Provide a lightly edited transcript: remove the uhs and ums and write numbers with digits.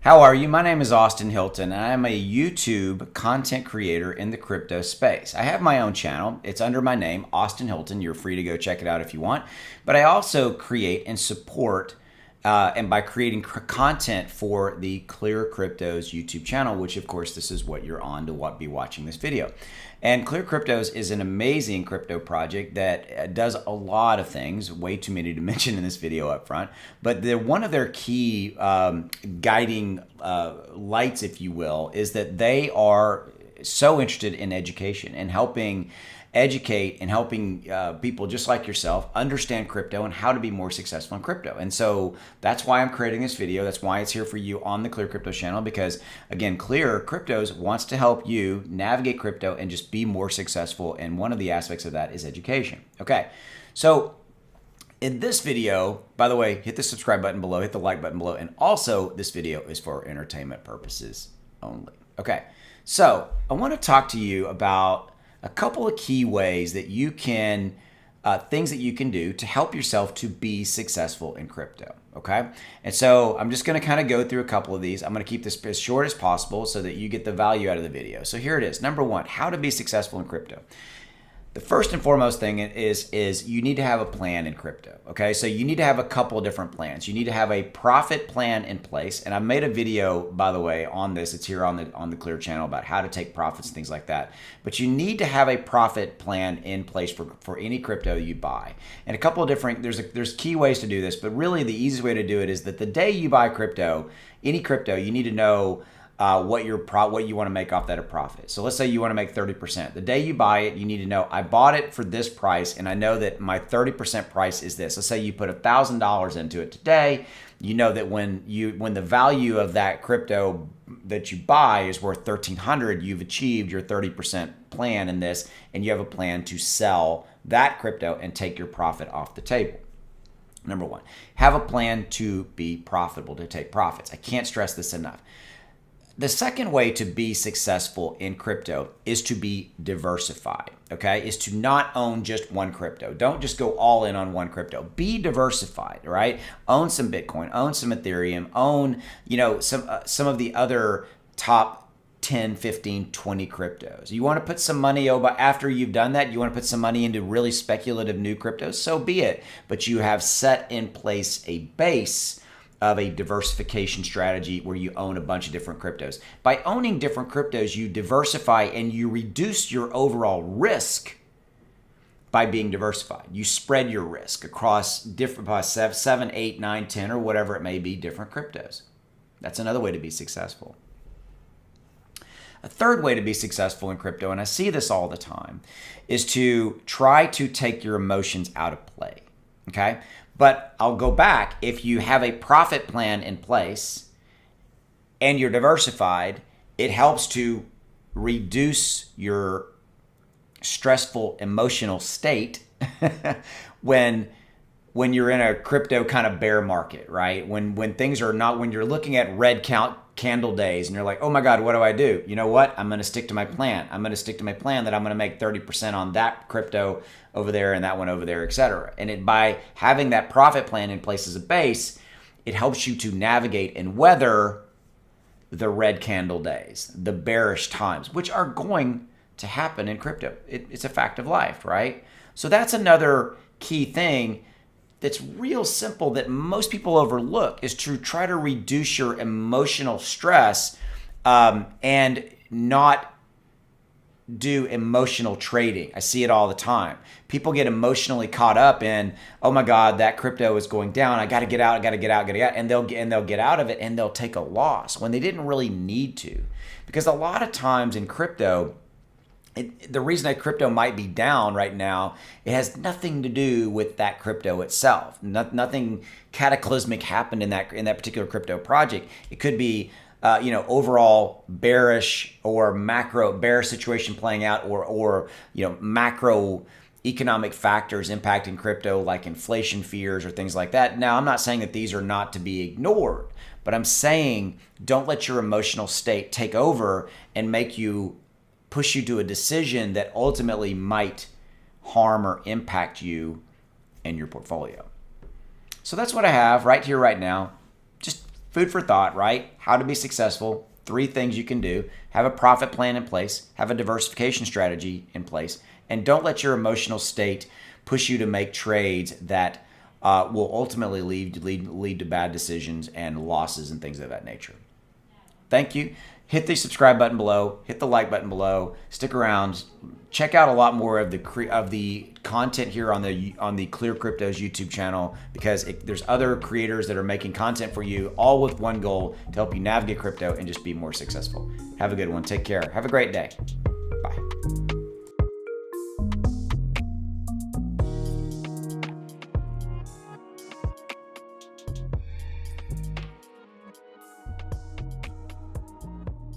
How are you? My name is Austin Hilton, and I am a YouTube content creator in the crypto space. I have my own channel. It's under my name, Austin Hilton. You're free to go check it out if you want. But I also create and support, and by creating content for the ClearCryptos YouTube channel, which of course this is what you're on to be watching this video. And ClearCryptos is an amazing crypto project that does a lot of things, way too many to mention in this video up front. But one of their key guiding lights, if you will, is that they are so interested in education and helping educate and helping people just like yourself understand crypto and how to be more successful in crypto. And so that's why I'm creating this video. That's why it's here for you on the ClearCryptos channel, because again, ClearCryptos wants to help you navigate crypto and just be more successful. And one of the aspects of that is education. Okay, so in this video, by the way, hit the subscribe button below, hit the like button below, and also this video is for entertainment purposes only. Okay, so I want to talk to you about a couple of key ways that you can, things that you can do to help yourself to be successful in crypto, okay? And so I'm just gonna kind of go through a couple of these. I'm gonna keep this as short as possible so that you get the value out of the video. So here it is. Number one, how to be successful in crypto. The first and foremost thing is you need to have a plan in crypto, okay? So you need to have a couple of different plans. You need to have a profit plan in place, and I made a video, by the way, on this. It's here on the Clear channel about how to take profits and things like that. But you need to have a profit plan in place for any crypto you buy. And a couple of different, there's key ways to do this, but really the easiest way to do it is that the day you buy crypto, any crypto, you need to know what you want to make off that a profit. So let's say you want to make 30%. The day you buy it, you need to know, I bought it for this price, and I know that my 30% price is this. Let's say you put $1,000 into it today. You know that when the value of that crypto that you buy is worth $1,300, you've achieved your 30% plan in this, and you have a plan to sell that crypto and take your profit off the table. Number one, have a plan to be profitable, to take profits. I can't stress this enough. The second way to be successful in crypto is to be diversified, okay? Is to not own just one crypto. Don't just go all in on one crypto. Be diversified, right? Own some Bitcoin, own some Ethereum, own, some of the other top 10, 15, 20 cryptos. You want to put some money over after you've done that, you want to put some money into really speculative new cryptos, so be it. But you have set in place a base of a diversification strategy where you own a bunch of different cryptos. By owning different cryptos, you diversify and you reduce your overall risk by being diversified. You spread your risk across different 7, 8, 9, 10, or whatever it may be, different cryptos. That's another way to be successful. A third way to be successful in crypto, and I see this all the time, is to try to take your emotions out of play, okay? But I'll go back. If you have a profit plan in place and you're diversified, it helps to reduce your stressful emotional state when you're in a crypto kind of bear market, right? When things are not, when you're looking at red candle days and you're like, oh my God, what do I do? You know what? I'm going to stick to my plan. I'm going to stick to my plan that I'm going to make 30% on that crypto over there and that one over there, etc. And by having that profit plan in place as a base, it helps you to navigate and weather the red candle days, the bearish times, which are going to happen in crypto. It's a fact of life, right? So that's another key thing that's real simple that most people overlook, is to try to reduce your emotional stress and not do emotional trading. I see it all the time. People get emotionally caught up in, oh my God, that crypto is going down. I got to get out. And they'll get out of it and they'll take a loss when they didn't really need to. Because a lot of times in crypto, the reason that crypto might be down right now, it has nothing to do with that crypto itself. Nothing cataclysmic happened in that particular crypto project. It could be overall bearish or macro bearish situation playing out, or macro economic factors impacting crypto like inflation fears or things like that. Now, I'm not saying that these are not to be ignored, but I'm saying don't let your emotional state take over and push you to a decision that ultimately might harm or impact you and your portfolio. So that's what I have right here, right now. Just food for thought, right? How to be successful, 3 things you can do, have a profit plan in place, have a diversification strategy in place, and don't let your emotional state push you to make trades that will ultimately lead to bad decisions and losses and things of that nature. Thank you. Hit the subscribe button below. Hit the like button below. Stick around. Check out a lot more of the content here on the ClearCryptos YouTube channel, because there's other creators that are making content for you, all with one goal: to help you navigate crypto and just be more successful. Have a good one. Take care. Have a great day.